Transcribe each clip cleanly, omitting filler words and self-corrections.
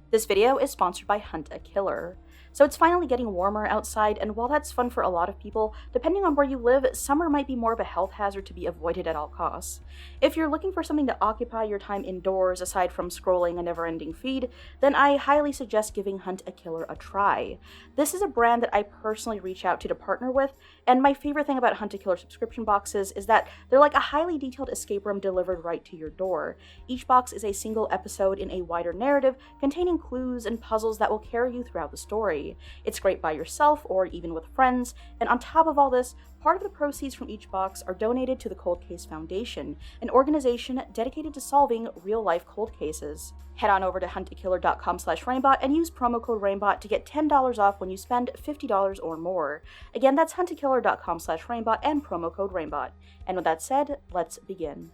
This video is sponsored by Hunt a Killer. So it's finally getting warmer outside, and while that's fun for a lot of people, depending on where you live, summer might be more of a health hazard to be avoided at all costs. If you're looking for something to occupy your time indoors aside from scrolling a never-ending feed, then I highly suggest giving Hunt a Killer a try. This is a brand that I personally reach out to partner with, and my favorite thing about Hunt a Killer subscription boxes is that they're like a highly detailed escape room delivered right to your door. Each box is a single episode in a wider narrative containing clues and puzzles that will carry you throughout the story. It's great by yourself or even with friends, and on top of all this, part of the proceeds from each box are donated to the Cold Case Foundation, an organization dedicated to solving real-life cold cases. Head on over to huntakiller.com/reignbot and use promo code reignbot to get $10 off when you spend $50 or more. Again, that's huntakiller.com/reignbot and promo code reignbot. And with that said, let's begin.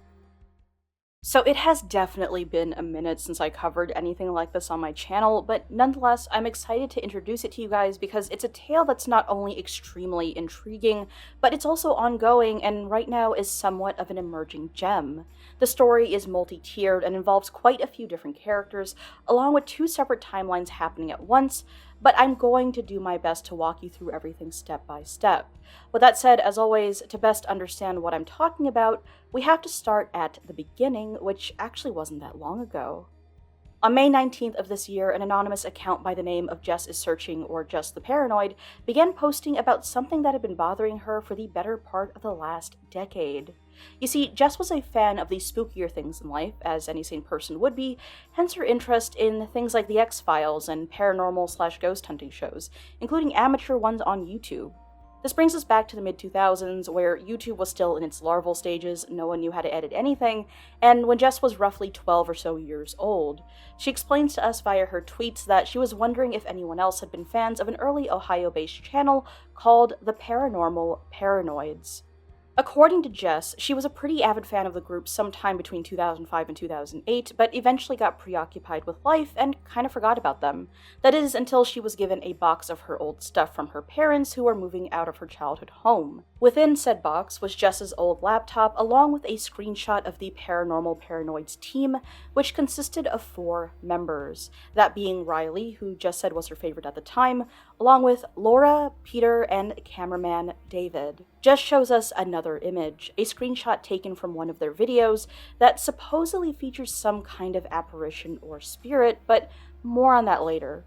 So it has definitely been a minute since I covered anything like this on my channel, but nonetheless, I'm excited to introduce it to you guys because it's a tale that's not only extremely intriguing, but it's also ongoing and right now is somewhat of an emerging gem. The story is multi-tiered and involves quite a few different characters, along with two separate timelines happening at once, but I'm going to do my best to walk you through everything step by step. With that said, as always, to best understand what I'm talking about, we have to start at the beginning, which actually wasn't that long ago. On May 19th of this year, an anonymous account by the name of Jess is Searching, or Just the Paranoid, began posting about something that had been bothering her for the better part of the last decade. You see, Jess was a fan of the spookier things in life, as any sane person would be, hence her interest in things like the X-Files and paranormal/ghost hunting shows, including amateur ones on YouTube. This brings us back to the mid-2000s, where YouTube was still in its larval stages, no one knew how to edit anything, and when Jess was roughly 12 or so years old. She explains to us via her tweets that she was wondering if anyone else had been fans of an early Ohio-based channel called the Paranormal Paranoids. According to Jess, she was a pretty avid fan of the group sometime between 2005 and 2008, but eventually got preoccupied with life and kind of forgot about them. That is, until she was given a box of her old stuff from her parents who were moving out of her childhood home. Within said box was Jess's old laptop, along with a screenshot of the Paranormal Paranoids team, which consisted of 4 members, that being Riley, who Jess said was her favorite at the time, along with Laura, Peter, and cameraman David. Jess shows us another image, a screenshot taken from one of their videos that supposedly features some kind of apparition or spirit, but more on that later.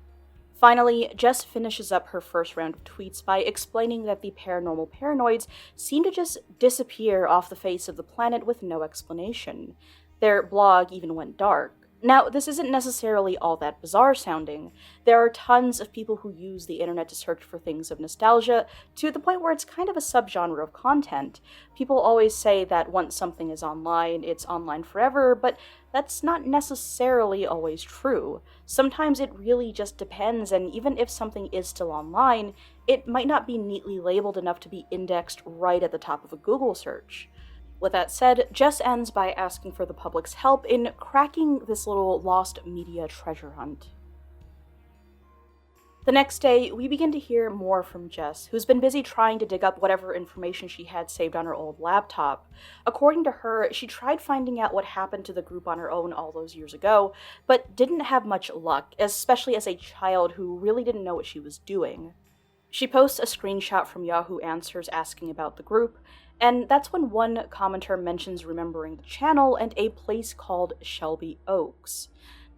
Finally, Jess finishes up her first round of tweets by explaining that the Paranormal Paranoids seem to just disappear off the face of the planet with no explanation. Their blog even went dark. Now, this isn't necessarily all that bizarre sounding. There are tons of people who use the internet to search for things of nostalgia, to the point where it's kind of a subgenre of content. People always say that once something is online, it's online forever, but that's not necessarily always true. Sometimes it really just depends, and even if something is still online, it might not be neatly labeled enough to be indexed right at the top of a Google search. With that said, Jess ends by asking for the public's help in cracking this little lost media treasure hunt. The next day, we begin to hear more from Jess, who's been busy trying to dig up whatever information she had saved on her old laptop. According to her, she tried finding out what happened to the group on her own all those years ago, but didn't have much luck, especially as a child who really didn't know what she was doing. She posts a screenshot from Yahoo Answers asking about the group, and that's when one commenter mentions remembering the channel and a place called Shelby Oaks.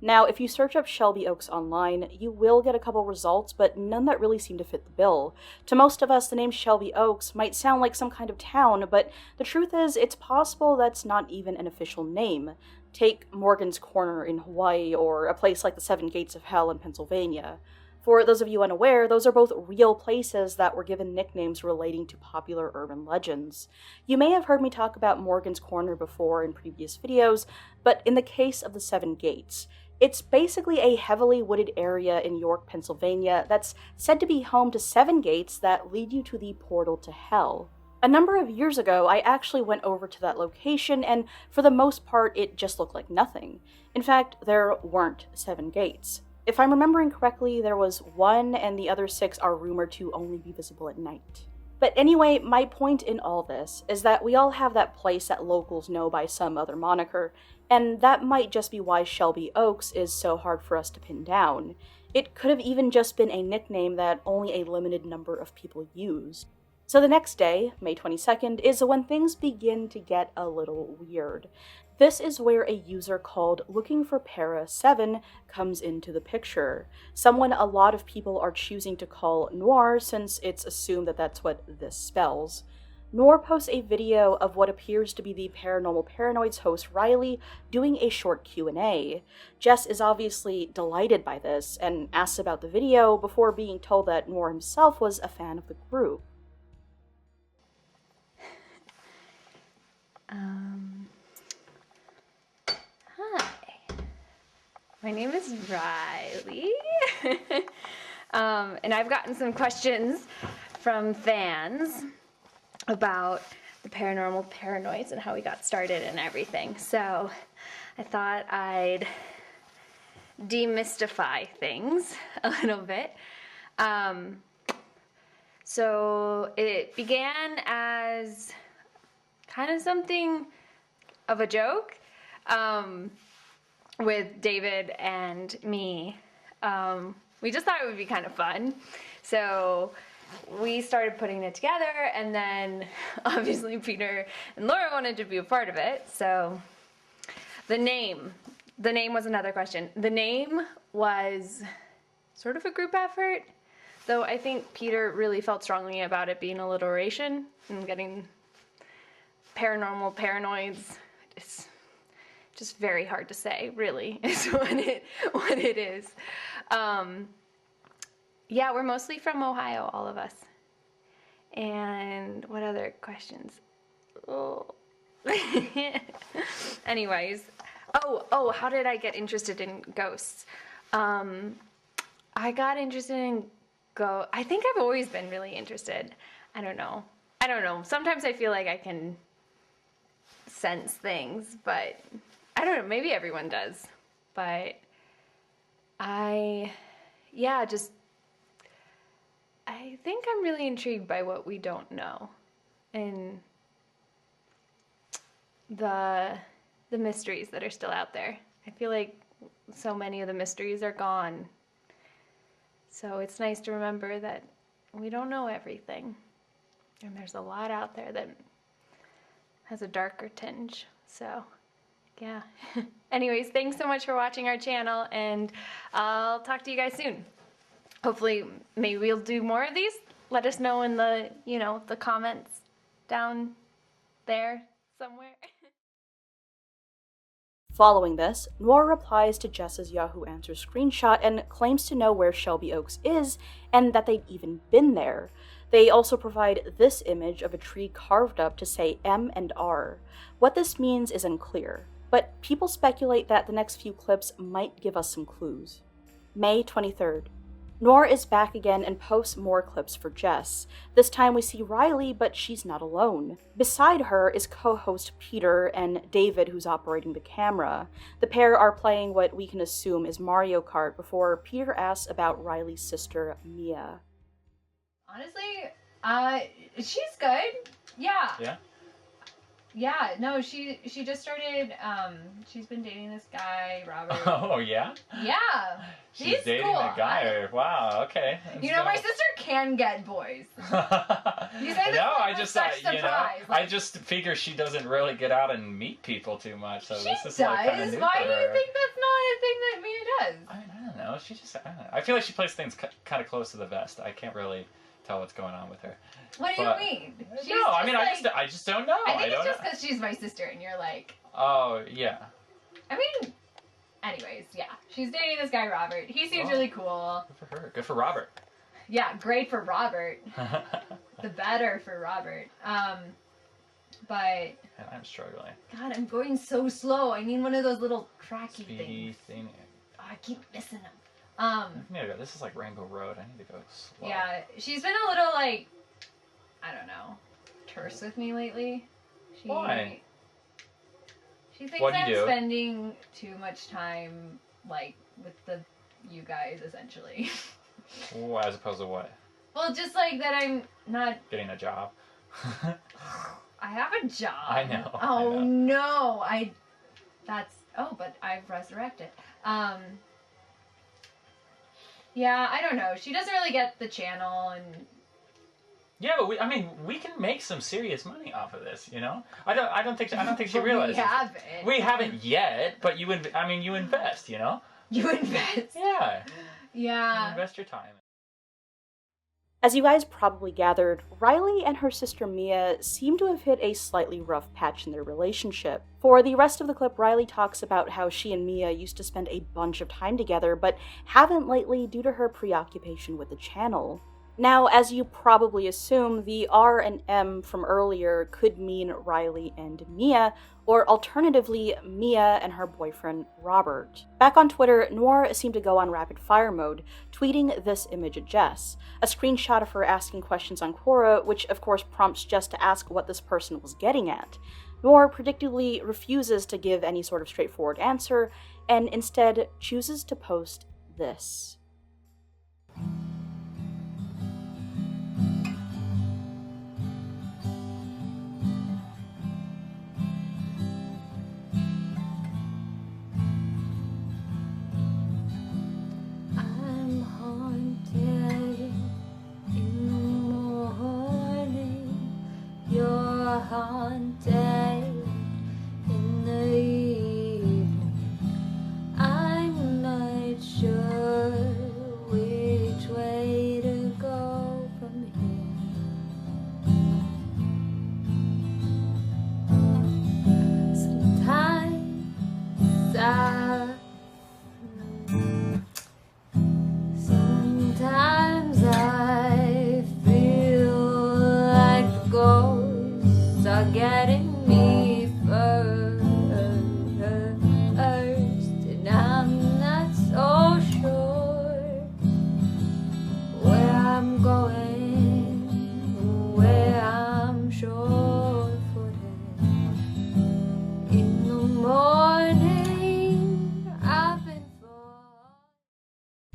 Now, if you search up Shelby Oaks online, you will get a couple results, but none that really seem to fit the bill. To most of us, the name Shelby Oaks might sound like some kind of town, but the truth is, it's possible that's not even an official name. Take Morgan's Corner in Hawaii, or a place like the Seven Gates of Hell in Pennsylvania. For those of you unaware, those are both real places that were given nicknames relating to popular urban legends. You may have heard me talk about Morgan's Corner before in previous videos, but in the case of the Seven Gates, it's basically a heavily wooded area in York, Pennsylvania that's said to be home to 7 gates that lead you to the portal to hell. A number of years ago, I actually went over to that location, and for the most part, it just looked like nothing. In fact, there weren't 7 gates. If I'm remembering correctly, there was 1, and the other 6 are rumored to only be visible at night. But anyway, my point in all this is that we all have that place that locals know by some other moniker, and that might just be why Shelby Oaks is so hard for us to pin down. It could have even just been a nickname that only a limited number of people use. So the next day, May 22nd, is when things begin to get a little weird. This is where a user called Looking for Para7 comes into the picture. Someone a lot of people are choosing to call Noir since it's assumed that that's what this spells. Noir posts a video of what appears to be the Paranormal Paranoids host Riley doing a short Q&A. Jess is obviously delighted by this and asks about the video before being told that Noir himself was a fan of the group. Hi, my name is Riley, and I've gotten some questions from fans about the Paranormal Paranoids and how we got started and everything. So I thought I'd demystify things a little bit. So it began as kind of something of a joke with David and me. We just thought it would be kind of fun. So we started putting it together, and then obviously Peter and Laura wanted to be a part of it. So the name was another question. The name was sort of a group effort, though I think Peter really felt strongly about it being alliteration and getting Paranormal Paranoids. It's just very hard to say, really, is what it is. Yeah, we're mostly from Ohio, all of us. And what other questions? Oh. Anyways, how did I get interested in ghosts? I got interested in I think I've always been really interested. I don't know. Sometimes I feel like I can sense things, but I don't know, maybe everyone does. But I think I'm really intrigued by what we don't know and the mysteries that are still out there. I feel like so many of the mysteries are gone. So it's nice to remember that we don't know everything. And there's a lot out there that has a darker tinge. So, yeah. Anyways, thanks so much for watching our channel, and I'll talk to you guys soon. Hopefully, maybe we'll do more of these. Let us know in the, the comments down there somewhere. Following this, Noir replies to Jess's Yahoo Answers screenshot and claims to know where Shelby Oaks is and that they'd even been there. They also provide this image of a tree carved up to say M and R. What this means is unclear, but people speculate that the next few clips might give us some clues. May 23rd. Noir is back again and posts more clips for Jess. This time we see Riley, but she's not alone. Beside her is co-host Peter and David, who's operating the camera. The pair are playing what we can assume is Mario Kart before Peter asks about Riley's sister, Mia. Honestly, she's good. Yeah. Yeah? Yeah, no, she just started, she's been dating this guy, Robert. Oh, yeah? Yeah. She's dating cool. a guy. Wow, okay. My sister can get boys. You say this no, like I with just such surprise. surprise. I just figure she doesn't really get out and meet people too much. So She this is does. like kind of new Why for do you her. think that's not a thing that Mia does? I don't know. She just, I don't know. I feel like she plays things kind of close to the vest. I can't really tell what's going on with her. What do you mean? I just don't know. I think it's just because she's my sister and you're like... Oh, yeah. I mean, anyways, yeah. She's dating this guy, Robert. He seems really cool. Good for her. Good for Robert. Yeah, great for Robert. The better for Robert. But... And I'm struggling. God, I'm going so slow. I need one of those little tracky Speedy things. thing. Oh, I keep missing them. This is like Rainbow Road. I need to go slow. Yeah, she's been a little, like, I don't know, terse with me lately. Why? She thinks What'd you do? spending too much time, like, with you guys, essentially. Ooh, as opposed to what? Well, just like that I'm not... Getting a job. I have a job. I know. Oh, I know. no. But I've resurrected. Yeah, I don't know. She doesn't really get the channel, and... Yeah, but we can make some serious money off of this, you know? I don't think she realizes. We haven't. We haven't yet, but you invest, you know? You invest. Yeah. Yeah. You invest your time. As you guys probably gathered, Riley and her sister Mia seem to have hit a slightly rough patch in their relationship. For the rest of the clip, Riley talks about how she and Mia used to spend a bunch of time together, but haven't lately due to her preoccupation with the channel. Now, as you probably assume, the R and M from earlier could mean Riley and Mia, or alternatively, Mia and her boyfriend, Robert. Back on Twitter, Noir seemed to go on rapid fire mode, tweeting this image at Jess, a screenshot of her asking questions on Quora, which of course prompts Jess to ask what this person was getting at. Noir predictably refuses to give any sort of straightforward answer, and instead chooses to post this. Haunted in the evening. I'm not sure which way to go from here. Sometimes I feel like the ghosts are getting me first, and I'm not so sure where I'm going, where I'm sure-footed. In the morning, I've been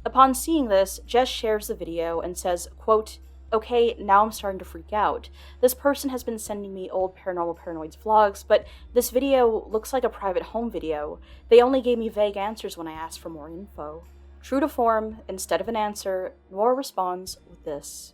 Upon seeing this, Jess shares the video and says, quote, "Okay, now I'm starting to freak out. This person has been sending me old Paranormal Paranoids vlogs, but this video looks like a private home video. They only gave me vague answers when I asked for more info." True to form, instead of an answer, Noir responds with this.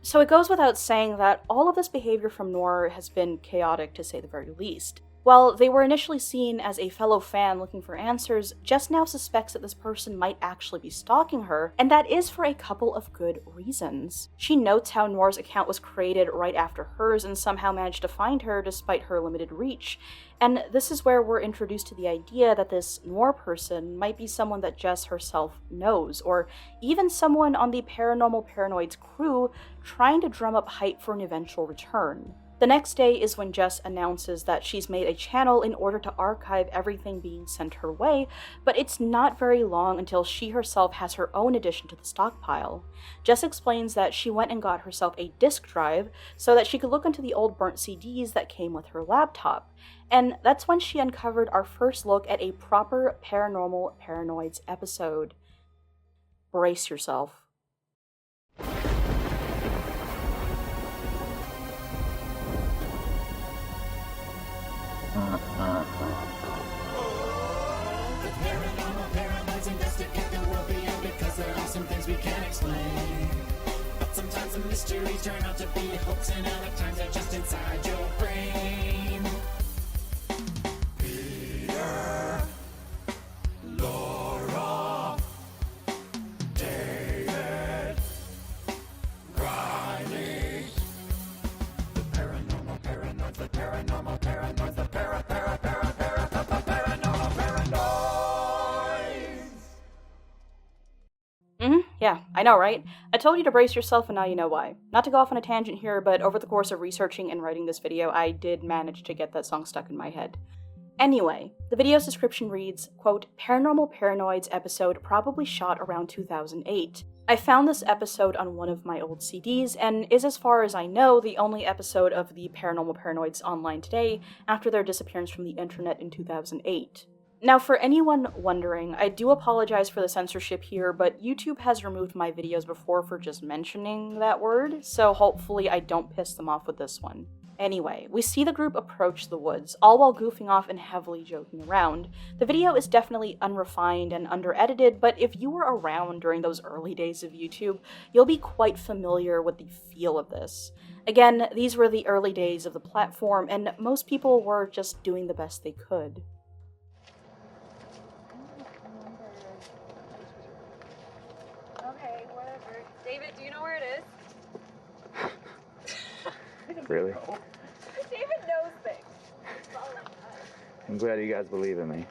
So it goes without saying that all of this behavior from Noir has been chaotic to say the very least. While they were initially seen as a fellow fan looking for answers, Jess now suspects that this person might actually be stalking her, and that is for a couple of good reasons. She notes how Noir's account was created right after hers and somehow managed to find her despite her limited reach, and this is where we're introduced to the idea that this Noir person might be someone that Jess herself knows, or even someone on the Paranormal Paranoids crew trying to drum up hype for an eventual return. The next day is when Jess announces that she's made a channel in order to archive everything being sent her way, but it's not very long until she herself has her own addition to the stockpile. Jess explains that she went and got herself a disk drive so that she could look into the old burnt CDs that came with her laptop, and that's when she uncovered our first look at a proper Paranormal Paranoids episode. Brace yourself. The paranormal paranoids investigate the world beyond because there are some things we can't explain. But sometimes the mysteries turn out to be a hoax, and other times they're just inside your brain. Peter, Laura, David, Riley. The paranormal paranoids, the paranormal paranoids, the paranormal paranoids. Yeah, I know, right? I told you to brace yourself and now you know why. Not to go off on a tangent here, but over the course of researching and writing this video, I did manage to get that song stuck in my head. Anyway, the video's description reads, quote, "Paranormal Paranoids episode probably shot around 2008. I found this episode on one of my old CDs, and is, as far as I know, the only episode of the Paranormal Paranoids online today after their disappearance from the internet in 2008. Now, for anyone wondering, I do apologize for the censorship here, but YouTube has removed my videos before for just mentioning that word, so hopefully I don't piss them off with this one. Anyway, we see the group approach the woods, all while goofing off and heavily joking around. The video is definitely unrefined and under-edited, but if you were around during those early days of YouTube, you'll be quite familiar with the feel of this. Again, these were the early days of the platform, and most people were just doing the best they could. Okay, whatever. David, do you know where it is? Really? David knows things. I'm glad you guys believe in me.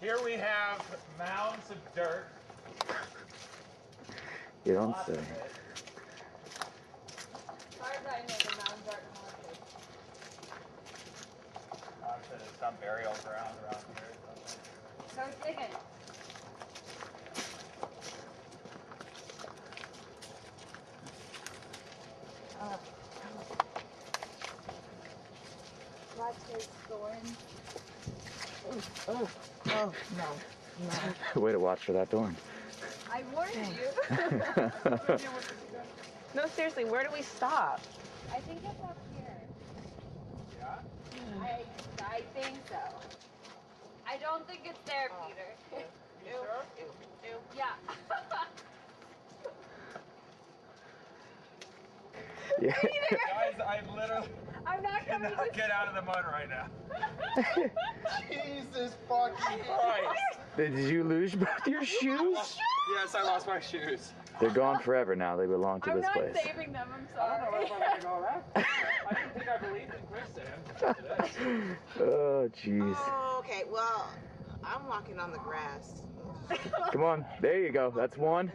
Here we have mounds of dirt. You don't Lots say. of it. As far as I know, the mountains aren't haunted. Obviously, there's some burial ground around here. So digging. Watch his thorns. Way to watch for that thorn. I warned you. No, seriously, where do we stop? I think it's up here. Yeah? I think so. I don't think it's there, Peter. You sure? Yeah. Yeah. Guys, I literally I'm not coming cannot to get out of the mud right now. Jesus fucking Christ. Did you lose both your shoes? Yes, I lost my shoes. They're gone forever now. They belong to I'm this not place. saving them, I'm I don't know sorry. if I'm gonna go around. I didn't think I believed in quicksand. Oh, jeez. Oh, okay. Well, I'm walking on the grass. Come on. There you go. That's one.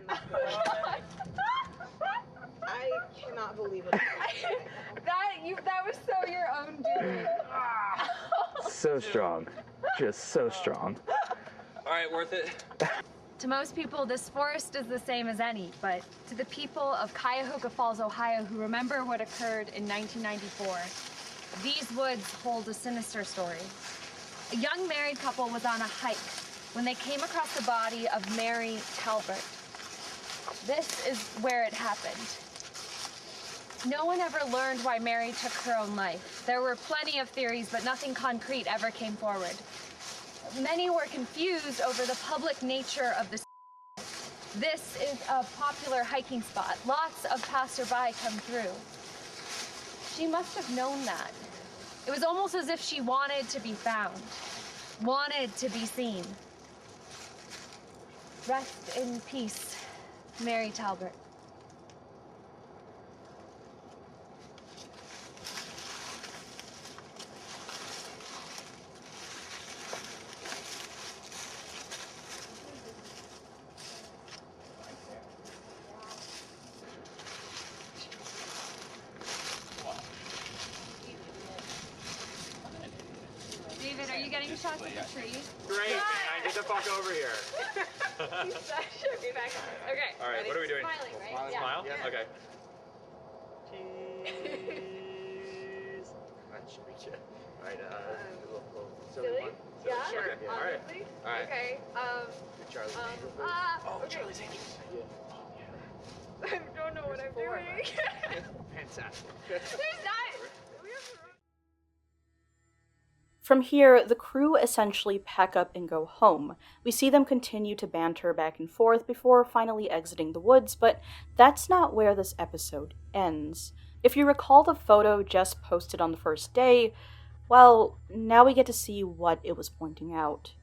I cannot believe it. That was so your own doing. So strong. Just so strong. All right, worth it. To most people, this forest is the same as any, but to the people of Cuyahoga Falls, Ohio, who remember what occurred in 1994, these woods hold a sinister story. A young married couple was on a hike when they came across the body of Mary Talbert. This is where it happened. No one ever learned why Mary took her own life. There were plenty of theories, but nothing concrete ever came forward. Many were confused over the public nature of the. This is a popular hiking spot. Lots of passerby come through. She must have known that. It was almost as if she wanted to be found, wanted to be seen. Rest in peace, Mary Talbert. David, are you getting shots of the tree? Great, man. Get the fuck over here. Okay. All right, what are we doing? Smiling, right? Yeah. Smile? Yeah. Okay. Cheese. All right, Silly? Yeah? Sure. Okay. All right. Honestly? All right. Okay. Charlie's Okay. Charlie's Angels. I don't know what I'm doing. Fantastic. There's not. From here, the crew essentially pack up and go home. We see them continue to banter back and forth before finally exiting the woods, but that's not where this episode ends. If you recall the photo Jess posted on the first day, well, now we get to see what it was pointing out.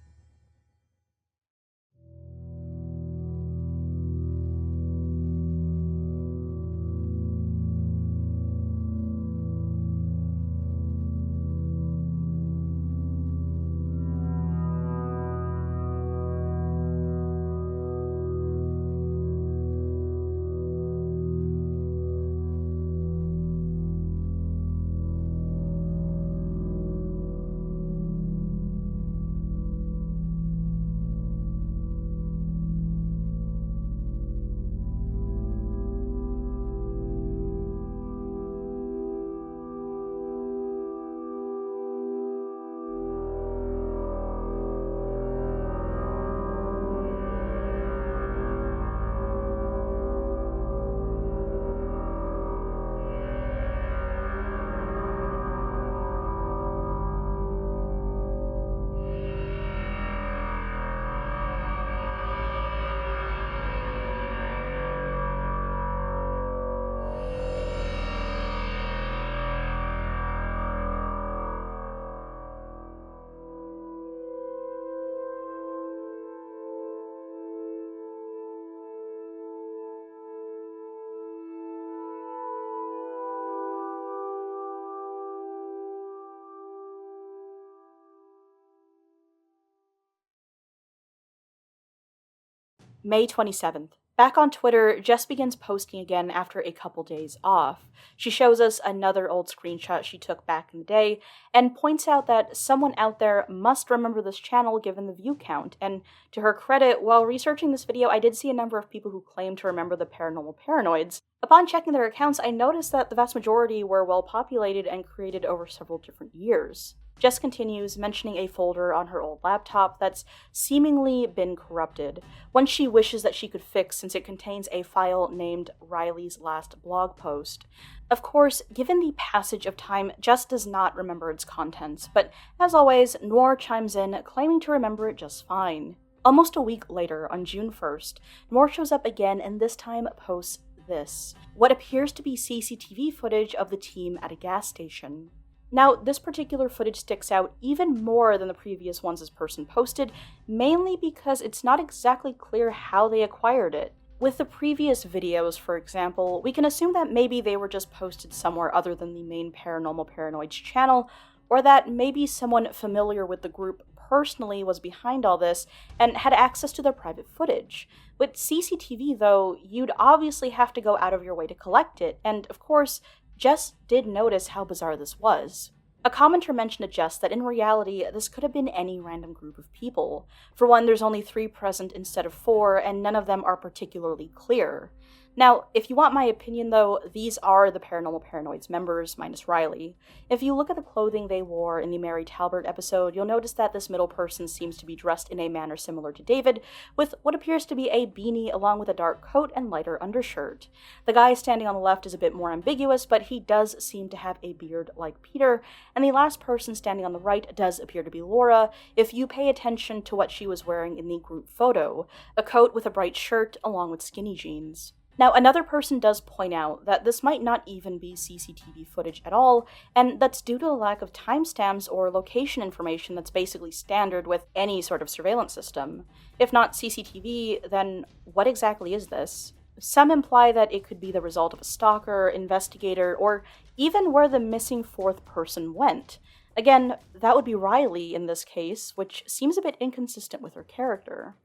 May 27th. Back on Twitter, Jess begins posting again after a couple days off. She shows us another old screenshot she took back in the day and points out that someone out there must remember this channel given the view count. And to her credit, while researching this video, I did see a number of people who claim to remember the Paranormal Paranoids. Upon checking their accounts, I noticed that the vast majority were well populated and created over several different years. Jess continues, mentioning a folder on her old laptop that's seemingly been corrupted, one she wishes that she could fix since it contains a file named Riley's last blog post. Of course, given the passage of time, Jess does not remember its contents, but as always, Noir chimes in, claiming to remember it just fine. Almost a week later, on June 1st, Noir shows up again and this time posts this, what appears to be CCTV footage of the team at a gas station. Now, this particular footage sticks out even more than the previous ones this person posted, mainly because it's not exactly clear how they acquired it. With the previous videos, for example, we can assume that maybe they were just posted somewhere other than the main Paranormal Paranoids channel, or that maybe someone familiar with the group personally was behind all this and had access to their private footage. With CCTV, though, you'd obviously have to go out of your way to collect it, and of course, Jess did notice how bizarre this was. A commenter mentioned to Jess that in reality, this could have been any random group of people. For one, there's only 3 present instead of 4, and none of them are particularly clear. Now, if you want my opinion though, these are the Paranormal Paranoids members, minus Riley. If you look at the clothing they wore in the Mary Talbert episode, you'll notice that this middle person seems to be dressed in a manner similar to David, with what appears to be a beanie along with a dark coat and lighter undershirt. The guy standing on the left is a bit more ambiguous, but he does seem to have a beard like Peter, and the last person standing on the right does appear to be Laura, if you pay attention to what she was wearing in the group photo, a coat with a bright shirt along with skinny jeans. Now, another person does point out that this might not even be CCTV footage at all, and that's due to the lack of timestamps or location information that's basically standard with any sort of surveillance system. If not CCTV, then what exactly is this? Some imply that it could be the result of a stalker, investigator, or even where the missing 4th person went. Again, that would be Riley in this case, which seems a bit inconsistent with her character.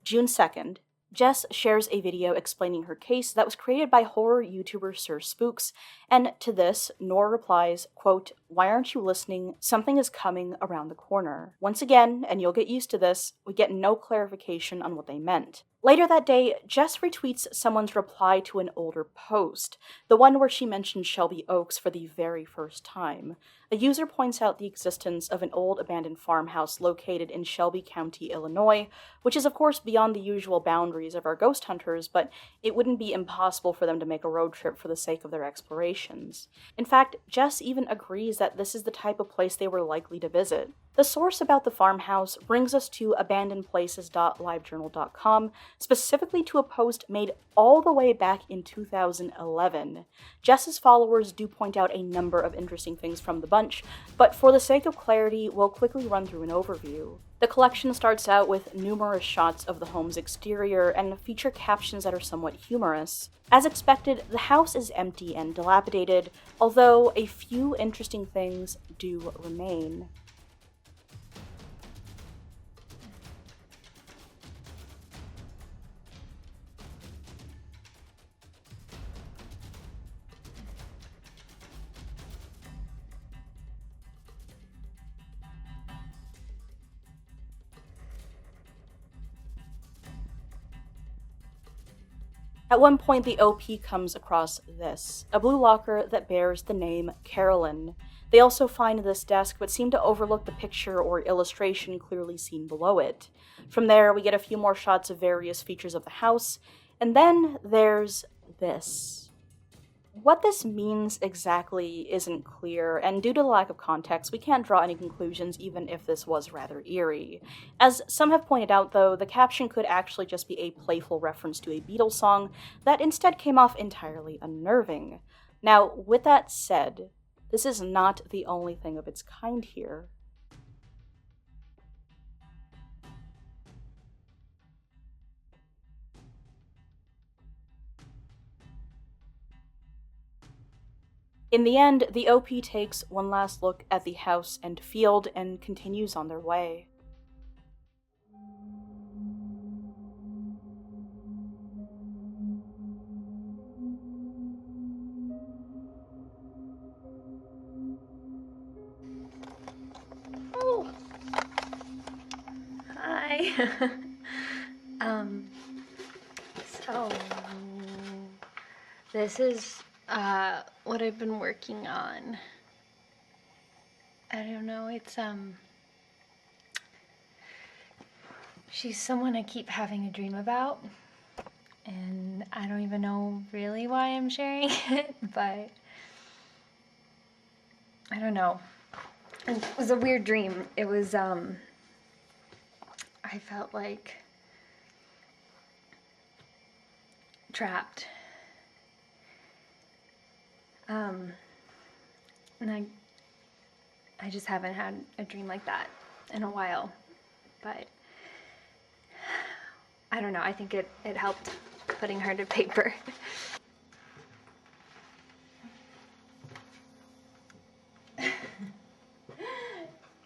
June 2nd. Jess shares a video explaining her case that was created by horror YouTuber Sir Spooks, and to this, Noor replies, quote, "Why aren't you listening? Something is coming around the corner." Once again, and you'll get used to this, we get no clarification on what they meant. Later that day, Jess retweets someone's reply to an older post, the one where she mentioned Shelby Oaks for the very first time. A user points out the existence of an old abandoned farmhouse located in Shelby County, Illinois, which is of course beyond the usual boundaries of our ghost hunters, but it wouldn't be impossible for them to make a road trip for the sake of their explorations. In fact, Jess even agrees that this is the type of place they were likely to visit. The source about the farmhouse brings us to abandonedplaces.livejournal.com, specifically to a post made all the way back in 2011. Jess's followers do point out a number of interesting things from the bunch, but for the sake of clarity, we'll quickly run through an overview. The collection starts out with numerous shots of the home's exterior and feature captions that are somewhat humorous. As expected, the house is empty and dilapidated, although a few interesting things do remain. At one point, the OP comes across this, a blue locker that bears the name Carolyn. They also find this desk, but seem to overlook the picture or illustration clearly seen below it. From there, we get a few more shots of various features of the house, and then there's this. What this means exactly isn't clear, and due to the lack of context, we can't draw any conclusions even if this was rather eerie. As some have pointed out, though, the caption could actually just be a playful reference to a Beatles song that instead came off entirely unnerving. Now, with that said, this is not the only thing of its kind here. In the end, the OP takes one last look at the house and field and continues on their way. today. So this is what I've been working on. I don't know, it's she's someone I keep having a dream about, and I don't even know really why I'm sharing it, but I don't know. It was a weird dream. It was I felt like trapped. And I just haven't had a dream like that in a while, but I don't know, I think it helped putting her to paper.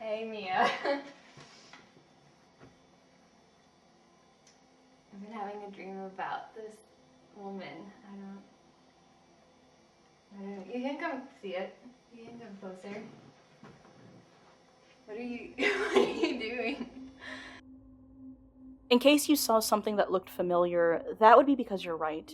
Hey, Mia. I've been having a dream about this woman. I don't know. You can come see it. You can come closer. What are you doing? In case you saw something that looked familiar, that would be because you're right.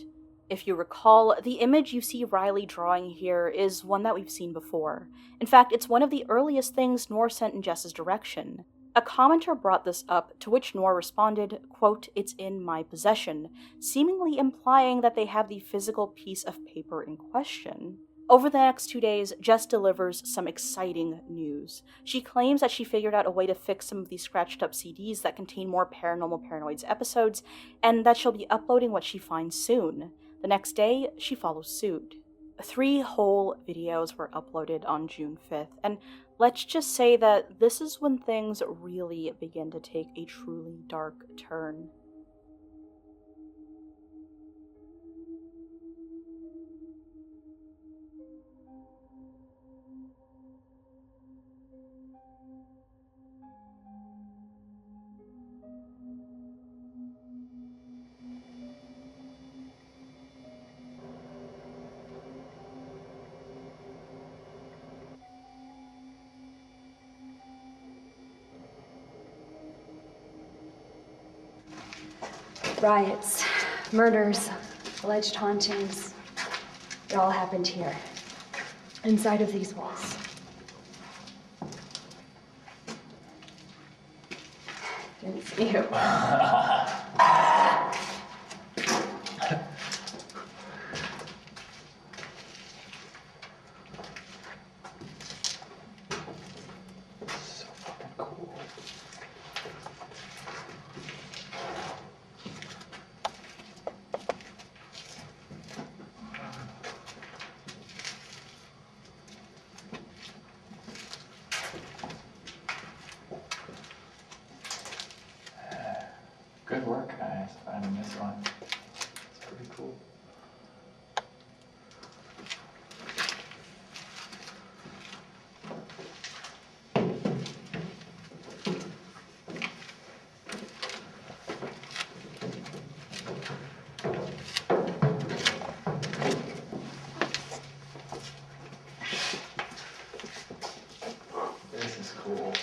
If you recall, the image you see Riley drawing here is one that we've seen before. In fact, it's one of the earliest things Noor sent in Jess's direction. A commenter brought this up, to which Noor responded, quote, "It's in my possession," seemingly implying that they have the physical piece of paper in question. Over the next 2 days, Jess delivers some exciting news. She claims that she figured out a way to fix some of these scratched up CDs that contain more Paranormal Paranoids episodes, and that she'll be uploading what she finds soon. The next day, she follows suit. 3 whole videos were uploaded on June 5th, and let's just say that this is when things really begin to take a truly dark turn. Riots, murders, alleged hauntings. It all happened here, inside of these walls. Didn't see you. Good work, guys, finding this one. It's pretty cool. This is cool.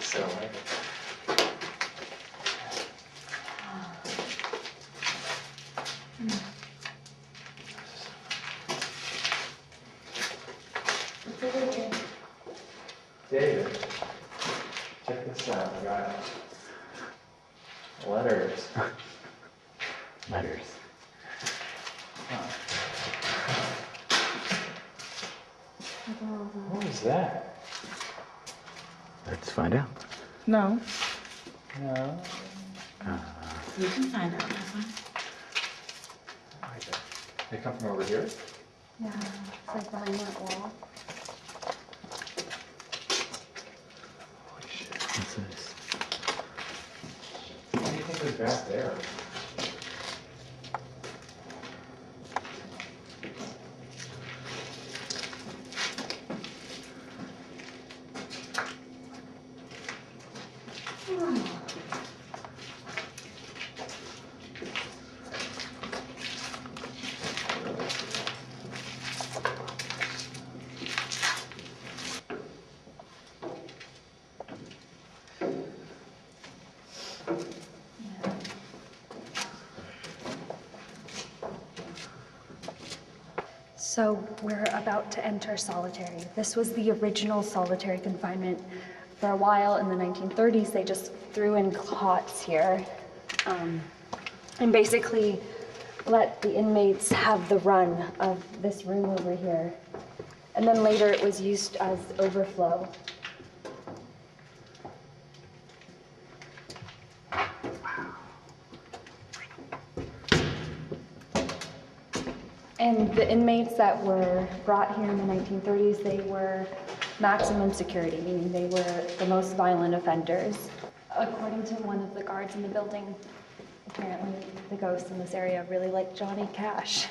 So like David, check this out. I got letters. Letters. Huh. What was that? Let's find out. No. No. You can find out. That's fine. They come from over here? Yeah, it's like behind that wall. Holy shit. What's this? What do you think was back there? So we're about to enter solitary. This was the original solitary confinement. For a while in the 1930s, they just threw in cots here and basically let the inmates have the run of this room over here. And then later it was used as overflow. And the inmates that were brought here in the 1930s, they were maximum security, meaning they were the most violent offenders. According to one of the guards in the building, apparently the ghosts in this area really like Johnny Cash.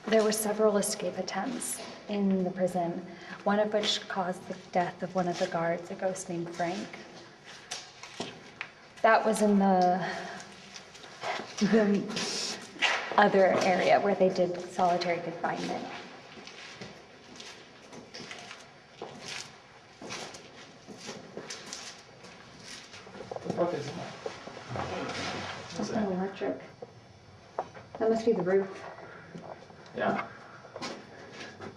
There were several escape attempts in the prison, one of which caused the death of one of the guards, a ghost named Frank. That was in the other area where they did solitary confinement. What the fuck is that? What's Something that? electric. That must be the roof. Yeah.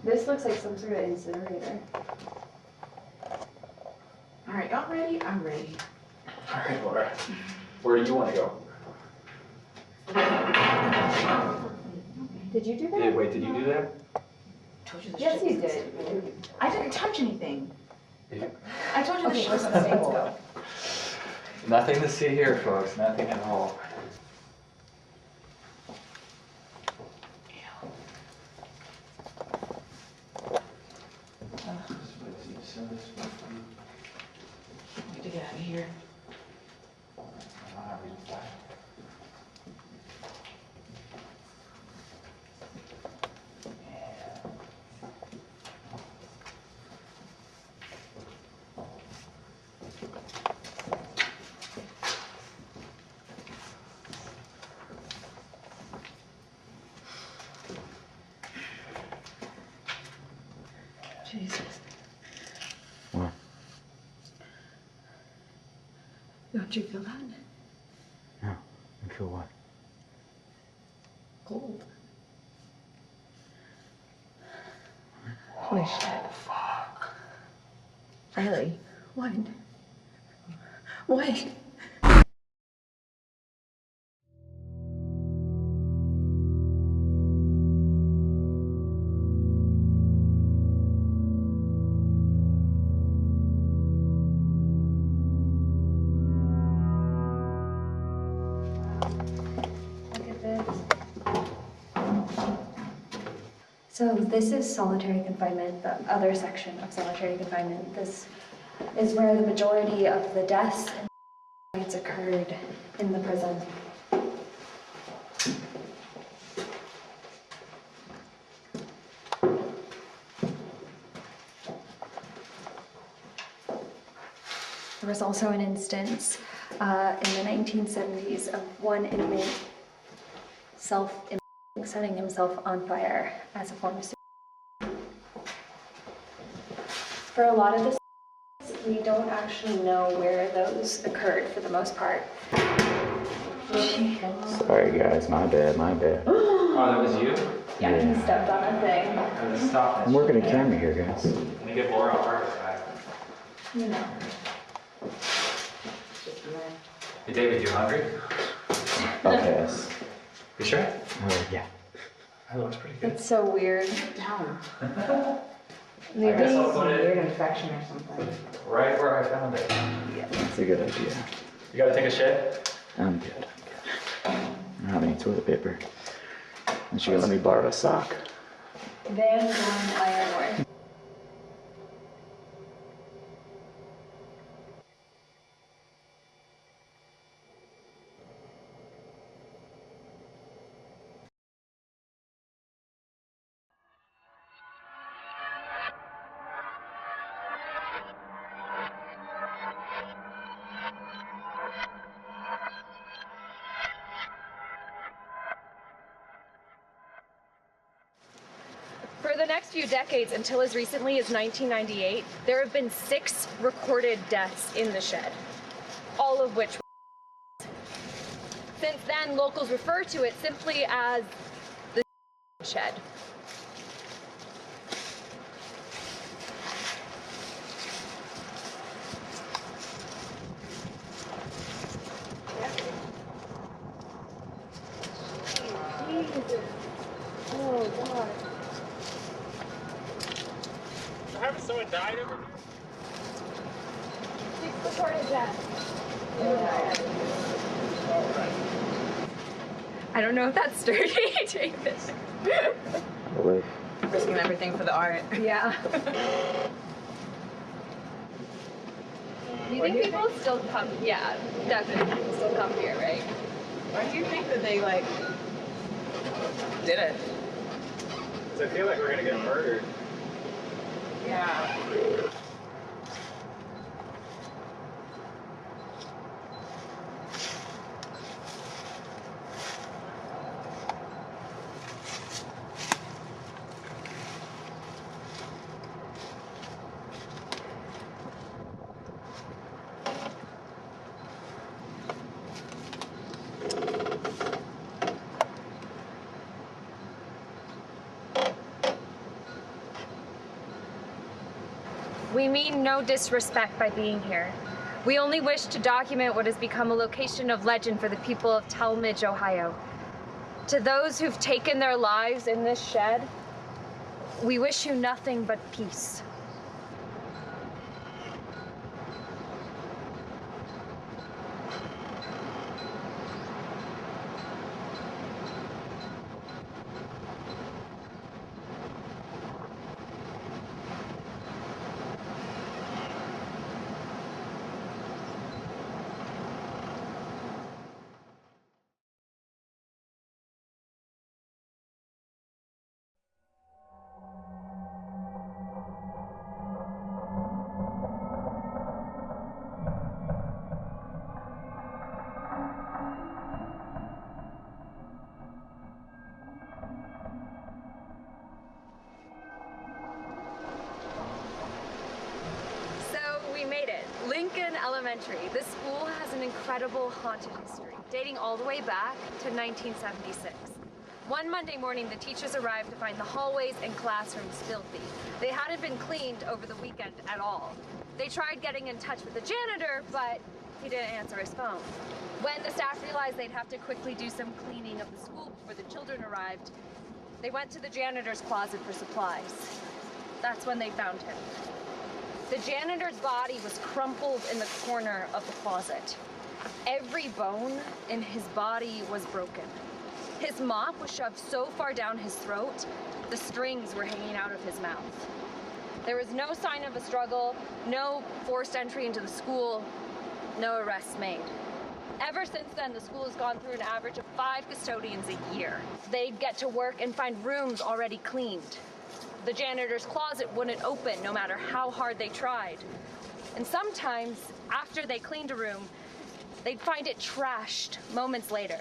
This looks like some sort of incinerator. All right, y'all ready? I'm ready. All right, Laura. Where do you want to go? Did you do that? Yeah, wait, did you do that? Told you the Yes, shit you was did. unstable. I didn't touch anything. Yeah. I told you the Okay, shit was let's go. unstable. Nothing to see here, folks. Nothing at all. Need to get out of here. Jesus. What? Don't you feel that? No. I feel what? Cold. Holy shit. Fuck. Riley. What? What? Look at this. So this is solitary confinement, the other section of solitary confinement. This is where the majority of the deaths and fights occurred in the prison. There was also an instance in the 1970s of one inmate setting himself on fire as a form of suicide. For a lot of the we don't actually know where those occurred for the most part. Sorry, guys. My bad. My bad. Oh, that was you? Yeah, he stepped on a thing. Stop that. I'm working a camera here, guys. Can you get Laura a heart attack? You know. Hey, David, you hungry? I'll pass. You sure? Yeah. That looks pretty good. It's so weird. Down. Maybe guess I'll some put it- weird infection or something. Right where I found it. That's a good idea. You gotta take a shit? I'm good. I don't have any toilet paper. And she gonna let me borrow a sock. Van Dorn Ironwork. For the next few decades, until as recently as 1998, there have been 6 recorded deaths in the shed, all of which were. Since then, locals refer to it simply as the shed. Oh, God. Haven't someone died over here? 6 recorded deaths. I don't know if that's sturdy, David. Away. Risking everything for the art. Yeah. Do you think people still come? Yeah, definitely people still come here, right? Why do you think that they like did it? Because I feel like we're gonna get murdered. Yeah. We mean no disrespect by being here. We only wish to document what has become a location of legend for the people of Talmadge, Ohio. To those who've taken their lives in this shed, we wish you nothing but peace. Lincoln Elementary. This school has an incredible haunted history, dating all the way back to 1976. One Monday morning, the teachers arrived to find the hallways and classrooms filthy. They hadn't been cleaned over the weekend at all. They tried getting in touch with the janitor, but he didn't answer his phone. When the staff realized they'd have to quickly do some cleaning of the school before the children arrived, they went to the janitor's closet for supplies. That's when they found him. The janitor's body was crumpled in the corner of the closet. Every bone in his body was broken. His mop was shoved so far down his throat, the strings were hanging out of his mouth. There was no sign of a struggle, no forced entry into the school, no arrests made. Ever since then, the school has gone through an average of 5 custodians a year. They'd get to work and find rooms already cleaned. The janitor's closet wouldn't open no matter how hard they tried. And sometimes, after they cleaned a room, they'd find it trashed moments later,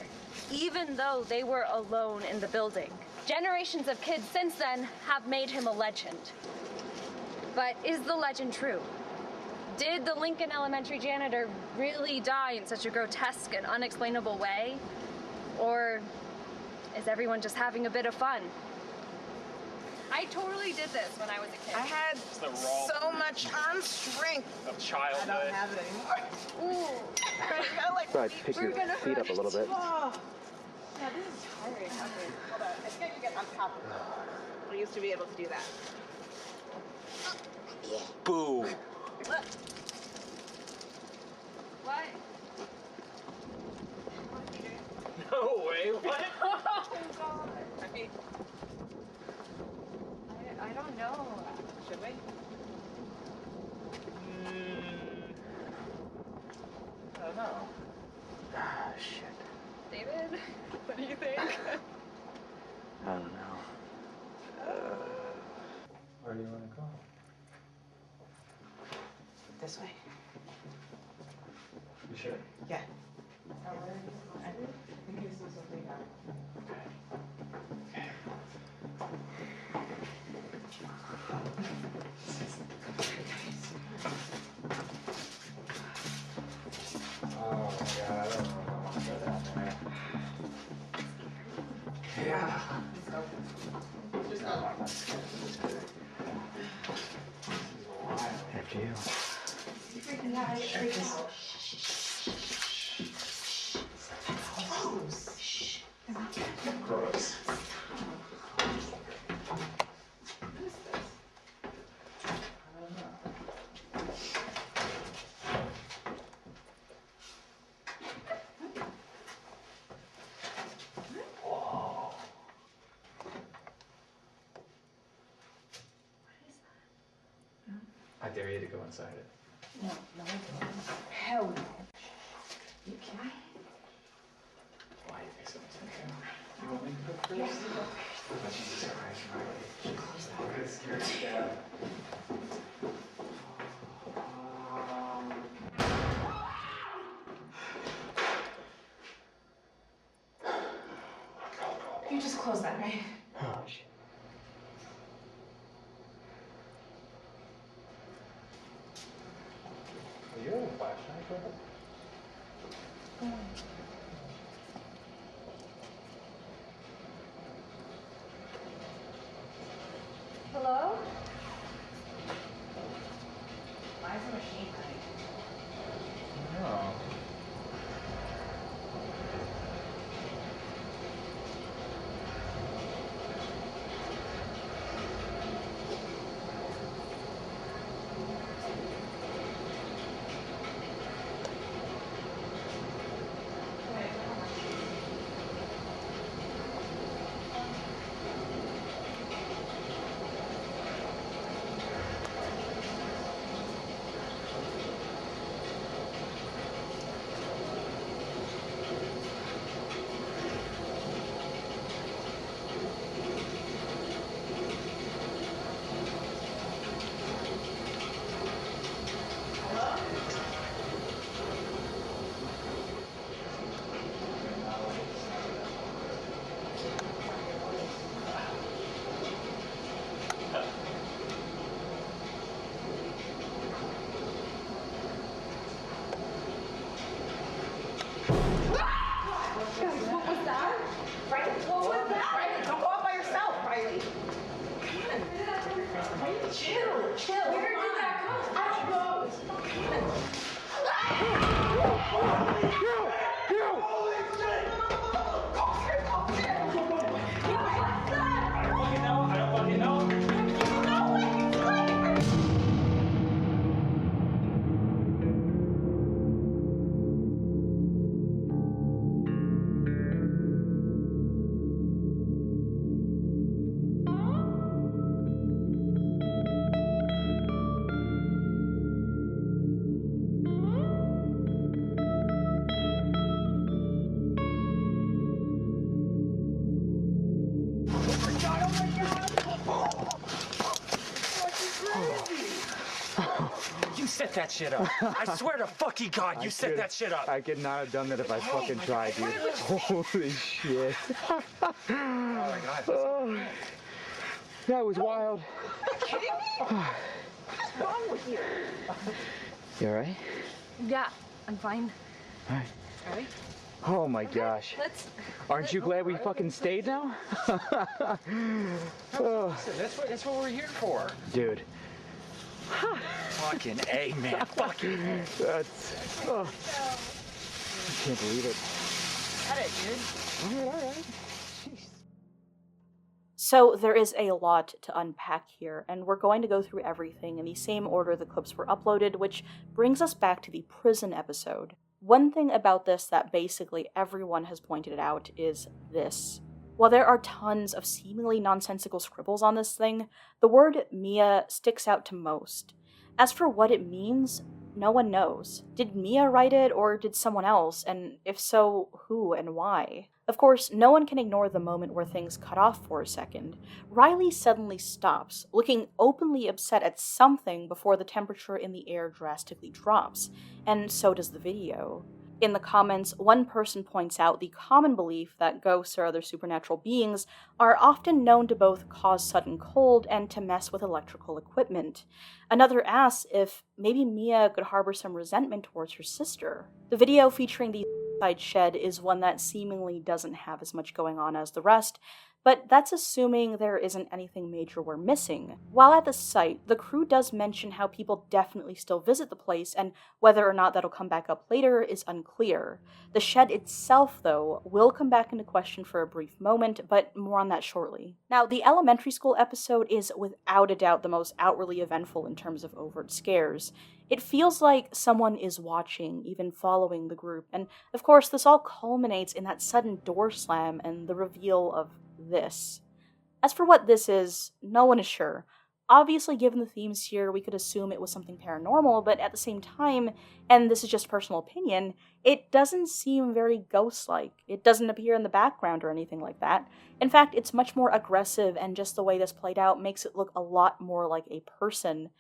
even though they were alone in the building. Generations of kids since then have made him a legend. But is the legend true? Did the Lincoln Elementary janitor really die in such a grotesque and unexplainable way? Or is everyone just having a bit of fun? I totally did this when I was a kid. I had so much strength. Of childhood. I don't have it anymore. Ooh. You gotta like Probably pick your feet up a little bit. Oh. Yeah, this is tiring. Okay, hold on. I think I can get on top of it. I used to be able to do that. do you want to go? This way. You sure? Yeah. I think this is what they got. Oh my god, I don't know if I want to go down there. Yeah. Just No, I'm not scared. I'm just kidding. This is wild. After you. Gross. I dare you to go inside it. No, hell no. You kidding? Why do you think so much of that? You want me to go first? Oh, Jesus Christ, Riley. I'm gonna scare you to death. You just close that, right? Oh, shit. You have a flashlight, bro? Hello? Why is the machine running? No. I don't fucking know. You set that shit up. I swear to fucking God, you set that shit up. I could not have done that if I fucking tried, dude. Holy shit. Oh my God. Oh, that was wild. Kidding me? What's wrong with you? You alright? Yeah, I'm fine. Alright. Alright. Oh my gosh. Let's. Aren't you glad we fucking stayed now? Oh, That's what we're here for. dude. Fucking A, man. Fucking A. That's. Oh. I can't believe it. Cut it, dude. Alright. So there is a lot to unpack here, and we're going to go through everything in the same order the clips were uploaded, which brings us back to the prison episode. One thing about this that basically everyone has pointed out is this. While there are tons of seemingly nonsensical scribbles on this thing, the word Mia sticks out to most. As for what it means, no one knows. Did Mia write it, or did someone else, and if so, who and why? Of course, no one can ignore the moment where things cut off for a second. Riley suddenly stops, looking openly upset at something before the temperature in the air drastically drops, and so does the video. In the comments, one person points out the common belief that ghosts or other supernatural beings are often known to both cause sudden cold and to mess with electrical equipment. Another asks if maybe Mia could harbor some resentment towards her sister. The video featuring the side shed is one that seemingly doesn't have as much going on as the rest, but that's assuming there isn't anything major we're missing. While at the site, the crew does mention how people definitely still visit the place, and whether or not that'll come back up later is unclear. The shed itself, though, will come back into question for a brief moment, but more on that shortly. Now, the elementary school episode is without a doubt the most outwardly eventful in terms of overt scares. It feels like someone is watching, even following the group, and of course this all culminates in that sudden door slam and the reveal of this. As for what this is, no one is sure. Obviously, given the themes here, we could assume it was something paranormal, but at the same time, and this is just personal opinion, it doesn't seem very ghost-like. It doesn't appear in the background or anything like that. In fact, it's much more aggressive, and just the way this played out makes it look a lot more like a person.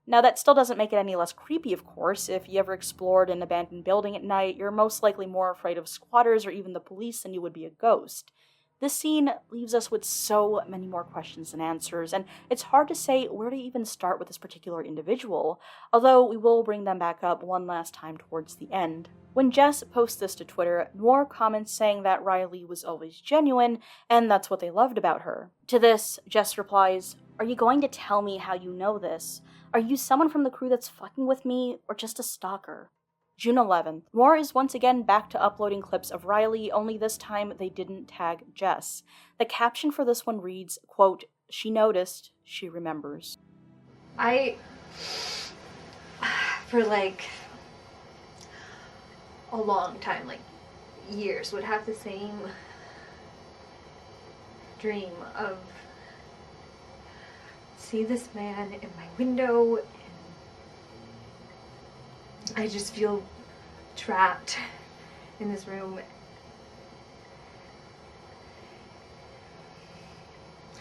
Now, that still doesn't make it any less creepy, of course. If you ever explored an abandoned building at night, you're most likely more afraid of squatters or even the police than you would be a ghost. This scene leaves us with so many more questions than answers, and it's hard to say where to even start with this particular individual, although we will bring them back up one last time towards the end. When Jess posts this to Twitter, more comments saying that Riley was always genuine, and that's what they loved about her. To this, Jess replies, "Are you going to tell me how you know this? Are you someone from the crew that's fucking with me, or just a stalker?" June 11th, Moore is once again back to uploading clips of Riley, only this time they didn't tag Jess. The caption for this one reads, quote, "She noticed, she remembers." For like a long time, like years, would have the same dream of see this man in my window, and I just feel trapped in this room.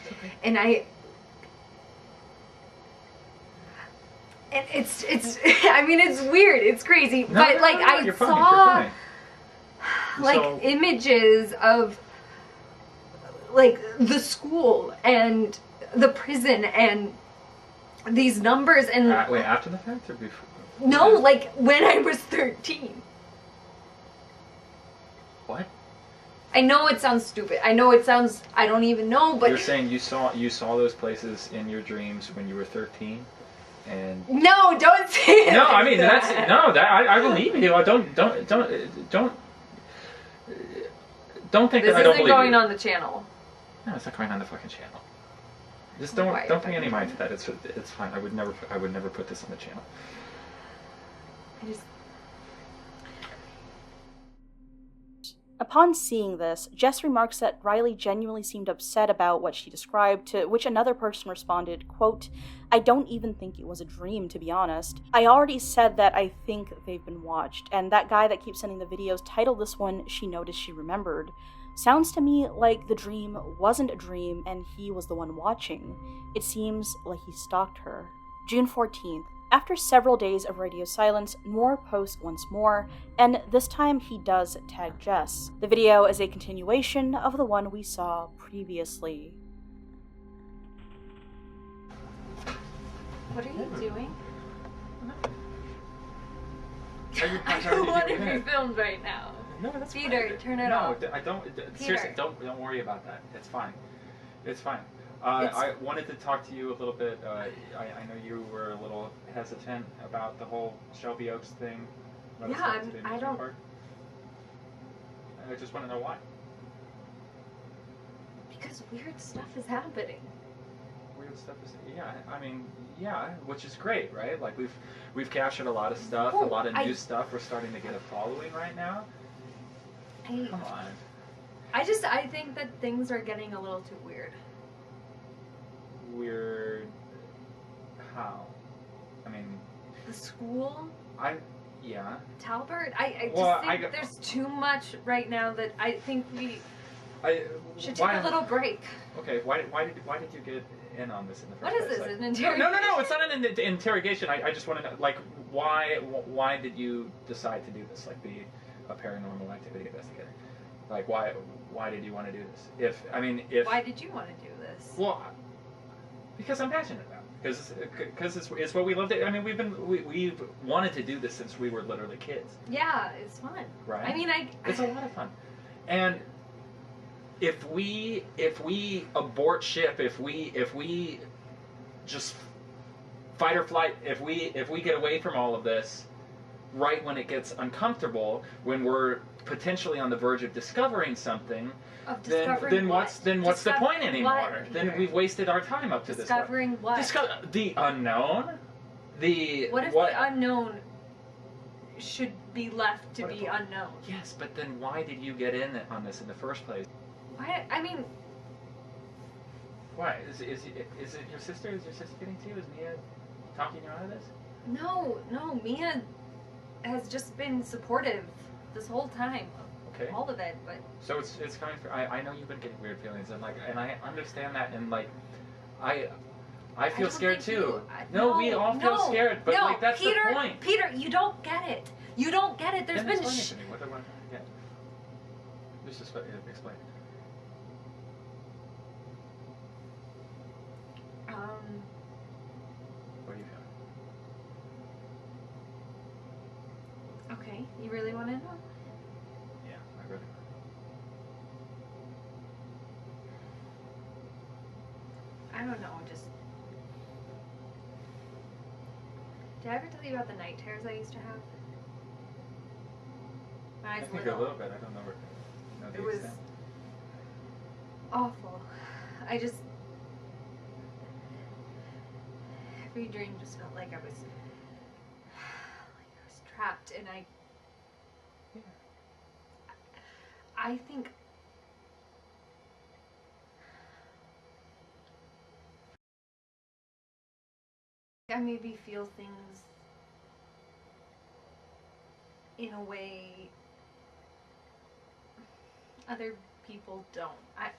Okay. And it's I mean, it's weird, it's crazy, but like I you're saw fine. like So- images of like the school and the prison and these numbers and Wait, after the fact or before? no, like when I was 13. What? I know it sounds stupid. I know it sounds, I don't even know, but You're saying you saw those places in your dreams when you were 13, and no, don't say it. no, I like mean that. that's no, that I believe you. Don't think This that I don't isn't believe going you. on the channel. No, it's not going on the fucking channel. Just Why? don't pay any mind to that. It's fine. I would never put this on the channel. I just Upon seeing this, Jess remarks that Riley genuinely seemed upset about what she described, to which another person responded, quote, "I don't even think it was a dream, to be honest. I already said that I think they've been watched, and that guy that keeps sending the videos titled this one, 'She Noticed, She Remembered.' Sounds to me like the dream wasn't a dream and he was the one watching. It seems like he stalked her." June 14th. After several days of radio silence, Moore posts once more, and this time he does tag Jess. The video is a continuation of the one we saw previously. What are you doing? I I don't want to be filmed right now. No, that's Peter, fine. turn it no, off. I don't. Seriously, don't worry about that. It's fine. It's fine. I wanted to talk to you a little bit. I know you were a little hesitant about the whole Shelby Oaks thing. Yeah, I don't. Park. I just want to know why. Because weird stuff is happening. Weird stuff is, yeah. I mean, yeah, which is great, right? Like we've captured a lot of stuff, a lot of new stuff. We're starting to get a following right now. Come on. I think that things are getting a little too weird. Weird. How? I mean. The school. Yeah. Talbert. I just Well, think there's too much right now that I think Should take a little break. Okay, why did you get in on this in the first What is place? this, Like, an interrogation? No, it's not an interrogation. I just want to know, like, why did you decide to do this, like, be a paranormal activity investigator? Like, why did you want to do this? Why did you want to do this? Well, because I'm passionate about it. Because it's what we love to. I mean, we've wanted to do this since we were literally kids. Yeah, it's fun. Right. I mean, it's a lot of fun, and if we abort ship, if we just fight or flight, if we get away from all of this, right when it gets uncomfortable, when we're potentially on the verge of discovering something, then what's the point anymore? Then we've wasted our time up to discovering this point. Discovering what? The unknown. What if the unknown should be left to be unknown? Yes, but then why did you get in on this in the first place? Why? I mean, why? Is it your sister? Is your sister getting to you? Is Mia talking you out of this? no, Mia has just been supportive this whole time. Okay. All of it, but so it's coming through. I know you've been getting weird feelings, and I understand that, and like I feel scared too. No, we all feel scared, but like that's Peter, the point. Peter, you don't get it. You don't get it. There's Then been explain it to me. What do I want to get? Just explain. What are you feeling? Okay, you really want to know? Yeah, I really. I don't know, just... Did I ever tell you about the night terrors I used to have? When I I was think little. a little bit. I don't know where. It was awful. I just... Every dream just felt like I was trapped, and I think I maybe feel things in a way other people don't. I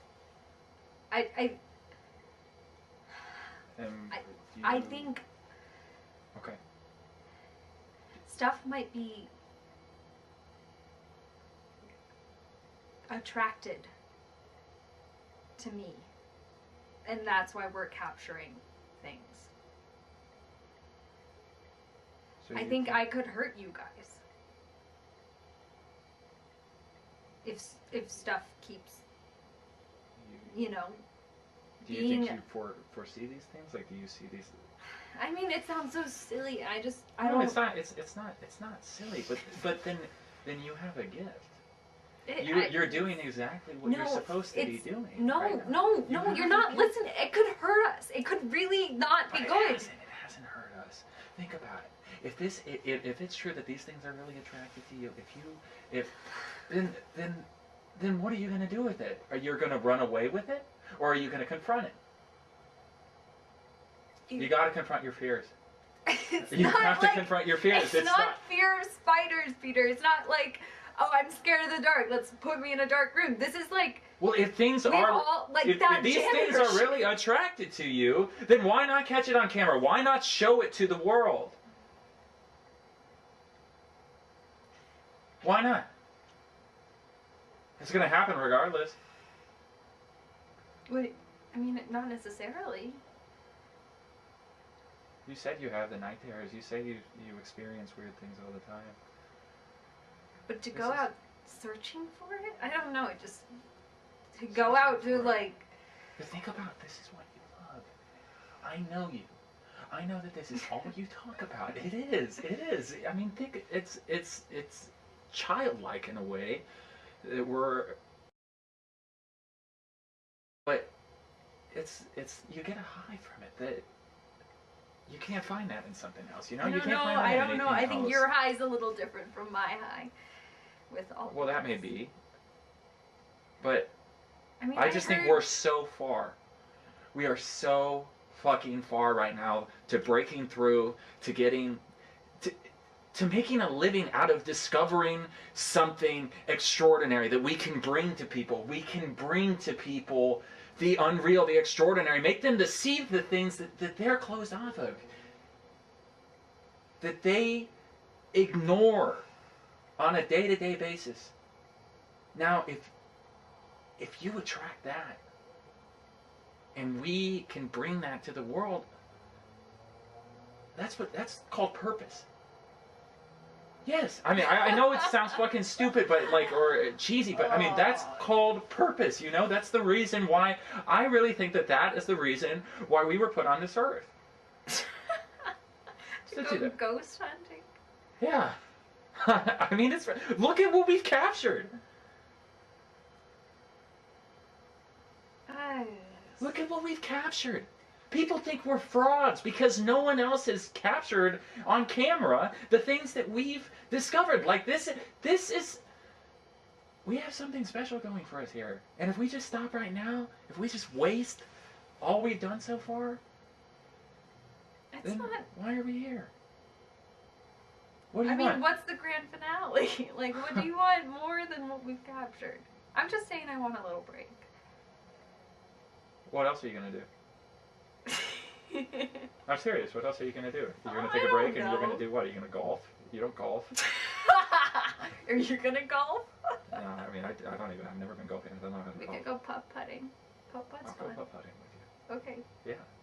think Okay. stuff might be attracted to me, and that's why we're capturing things. So I think I could hurt you guys if stuff keeps, you know, Do you being. think you foresee these things? Like, do you see these? I mean, it sounds so silly. I No, don't. it's not. It's not silly. But then you have a gift. You're doing exactly what you're supposed to be doing. No, right no, now. no, you're not listening. It could hurt us. It could really not be But good. It hasn't hurt us. Think about it. If it's true that these things are really attracted to you, then what are you gonna do with it? Are you gonna run away with it, or are you gonna confront it? You gotta confront your fears. You have to confront your fears. It's not fear of spiders, Peter. It's not like, oh, I'm scared of the dark. Let's put me in a dark room. This is like. Well, if things if these things are really attracted to you, then why not catch it on camera? Why not show it to the world? Why not? It's gonna happen regardless. I mean, not necessarily. You said you have the night terrors. You say you experience weird things all the time. But to go out searching for it, I don't know. It just to go out to like. But think about this is what you love. I know you. I know that this is all you talk about. It is. It is. I mean, think it's childlike in a way. But it's you get a high from it that you can't find that in something else. You know, I you don't can't know. find that I in don't know. anything I think else. your high is a little different from my high. With all. Well, that may be. But I mean, I just think we're so far. We are so fucking far right now to breaking through, to getting, to making a living out of discovering something extraordinary that we can bring to people. We can bring to people the unreal, the extraordinary, make them to see the things that they're closed off of, that they ignore on a day-to-day basis. Now, if you attract that, and we can bring that to the world, that's called purpose. Yes, I mean, I know it sounds fucking stupid, but like, or cheesy, but I mean, that's called purpose, you know? That's the reason why, I really think that is the reason why we were put on this earth. To go ghost hunting? Yeah. I mean, look at what we've captured. Look at what we've captured. People think we're frauds because no one else has captured on camera the things that we've discovered. Like this is, we have something special going for us here. And if we just stop right now, if we just waste all we've done so far, then why are we here? What do you want? I mean, what's the grand finale? Like, what do you want more than what we've captured? I'm just saying I want a little break. What else are you going to do? I'm serious. What else are you going to do? You're going to take a break and you're going to do what? Are you going to golf? You don't golf. Are you going to golf? No, I mean, I don't even. I've never been golfing. I don't know how to golf. We could go putt-putting. Putt-putt's fun. I'll go putt-putting with you. Okay.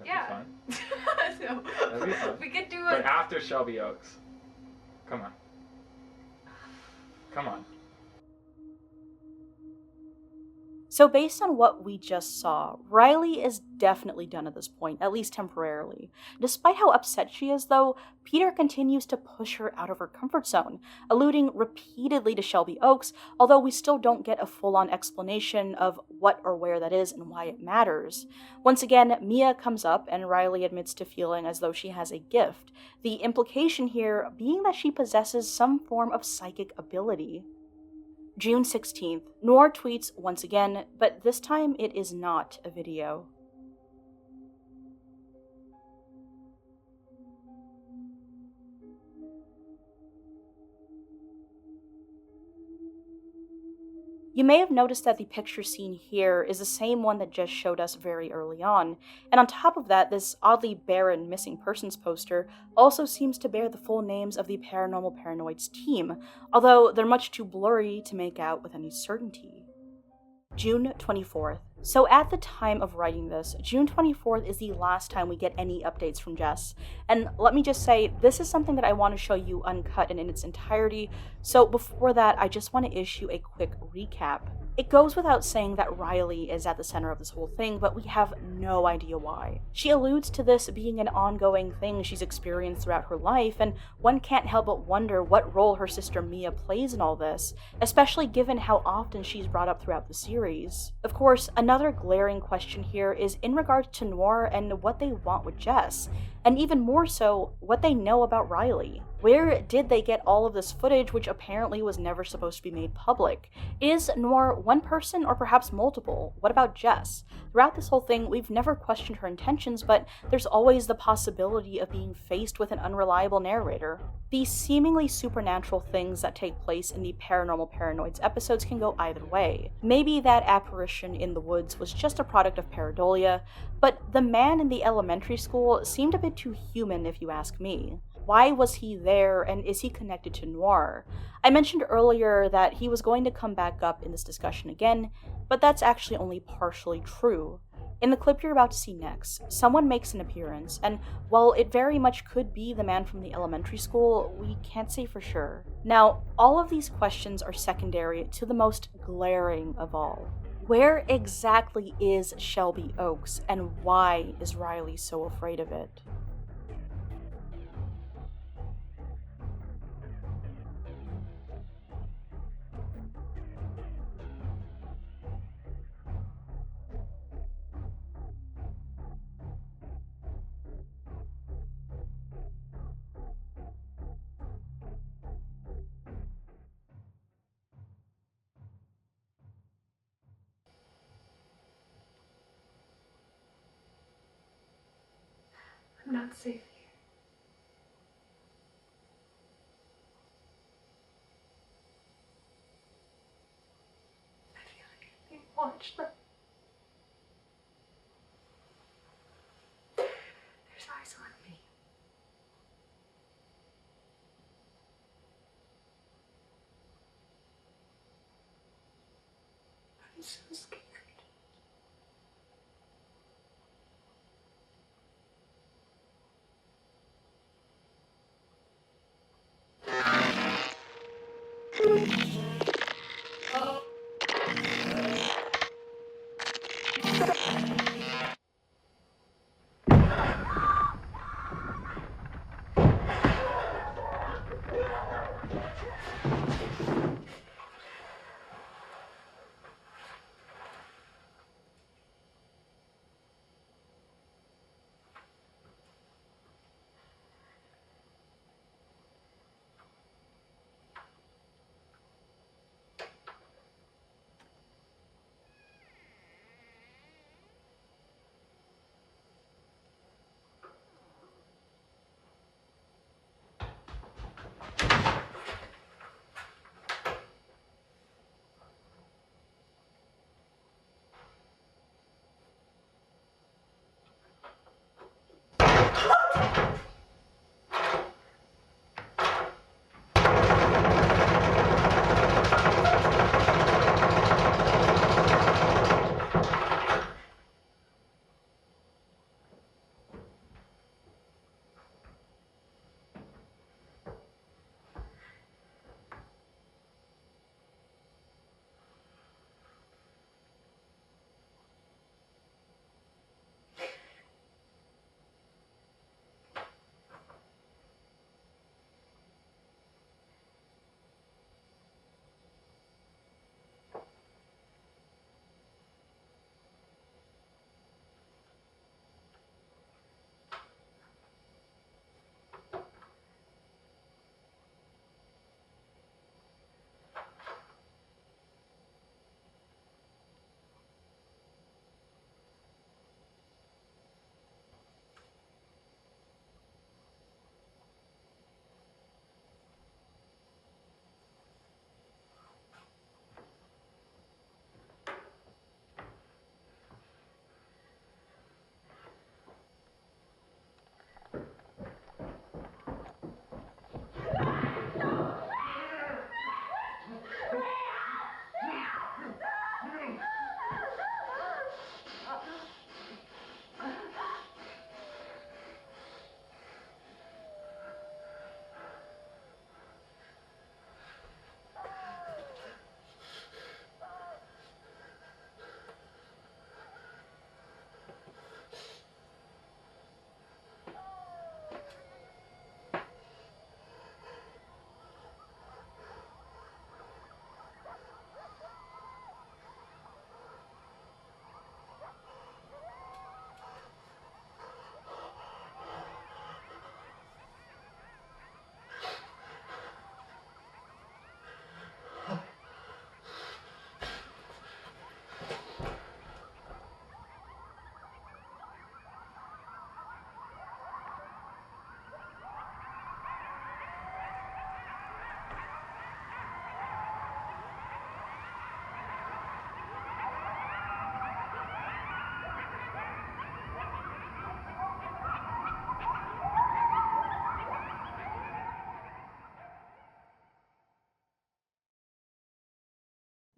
Yeah, that'd be fun. So, That'd be fun. we could do But after Shelby Oaks. Come on. Come on. So based on what we just saw, Riley is definitely done at this point, at least temporarily. Despite how upset she is, though, Peter continues to push her out of her comfort zone, alluding repeatedly to Shelby Oaks, although we still don't get a full-on explanation of what or where that is and why it matters. Once again, Mia comes up and Riley admits to feeling as though she has a gift, the implication here being that she possesses some form of psychic ability. June 16th, Noir tweets once again, but this time it is not a video. You may have noticed that the picture seen here is the same one that Jess showed us very early on, and on top of that, this oddly barren missing persons poster also seems to bear the full names of the Paranormal Paranoids team, although they're much too blurry to make out with any certainty. June 24th. So at the time of writing this, June 24th is the last time we get any updates from Jess. And let me just say, this is something that I want to show you uncut and in its entirety, so before that, I just want to issue a quick recap. It goes without saying that Riley is at the center of this whole thing, but we have no idea why. She alludes to this being an ongoing thing she's experienced throughout her life, and one can't help but wonder what role her sister Mia plays in all this, especially given how often she's brought up throughout the series. Of course, another glaring question here is in regards to Noir and what they want with Jess, and even more so, what they know about Riley. Where did they get all of this footage, which apparently was never supposed to be made public? Is Noir one person or perhaps multiple? What about Jess? Throughout this whole thing, we've never questioned her intentions, but there's always the possibility of being faced with an unreliable narrator. These seemingly supernatural things that take place in the Paranormal Paranoids episodes can go either way. Maybe that apparition in the woods was just a product of pareidolia, but the man in the elementary school seemed a bit too human if you ask me. Why was he there, and is he connected to Noir? I mentioned earlier that he was going to come back up in this discussion again, but that's actually only partially true. In the clip you're about to see next, someone makes an appearance, and while it very much could be the man from the elementary school, we can't say for sure. Now, all of these questions are secondary to the most glaring of all. Where exactly is Shelby Oaks, and why is Riley so afraid of it? I'm not safe here. watch them. There's eyes on me. I'm so scared.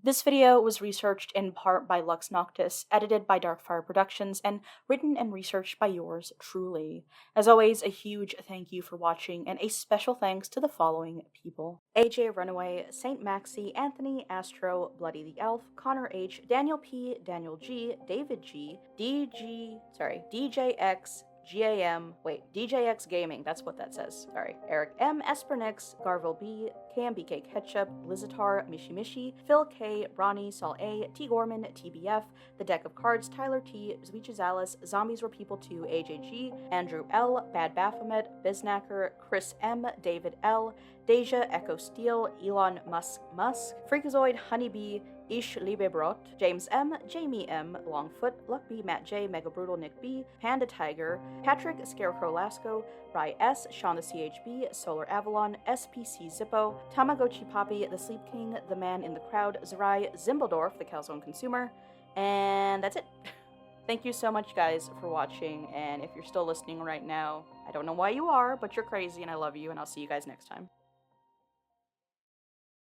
This video was researched in part by Lux Noctis, edited by Darkfire Productions, and written and researched by yours truly. As always, a huge thank you for watching, and a special thanks to the following people: AJ Runaway, Saint Maxi, Anthony, Astro, Bloody the Elf, Connor H, Daniel P, Daniel G, David G, DJX, DJX Gaming, that's what that says. Sorry. Eric M, Espernix, Garville B, KMBK Ketchup, Lizatar, Mishi, Phil K, Ronnie, Saul A, T Gorman, TBF, The Deck of Cards, Tyler T, Zwiches Alice, Zombies Were People 2, AJG, Andrew L, Bad Baphomet, Biznacker, Chris M, David L, Deja, Echo Steel, Elon Musk, Freakazoid, Honeybee, Ish Liebebrot, James M, Jamie M, Longfoot, Luckby, Matt J, Mega Brutal, Nick B, Panda Tiger, Patrick, Scarecrow Lasco, Rye S, Sean the CHB, Solar Avalon, SPC Zippo, Tamagotchi Poppy, The Sleep King, The Man in the Crowd, Zerai, Zimbledorf, The Calzone Consumer, and that's it. Thank you so much, guys, for watching, and if you're still listening right now, I don't know why you are, but you're crazy and I love you, and I'll see you guys next time.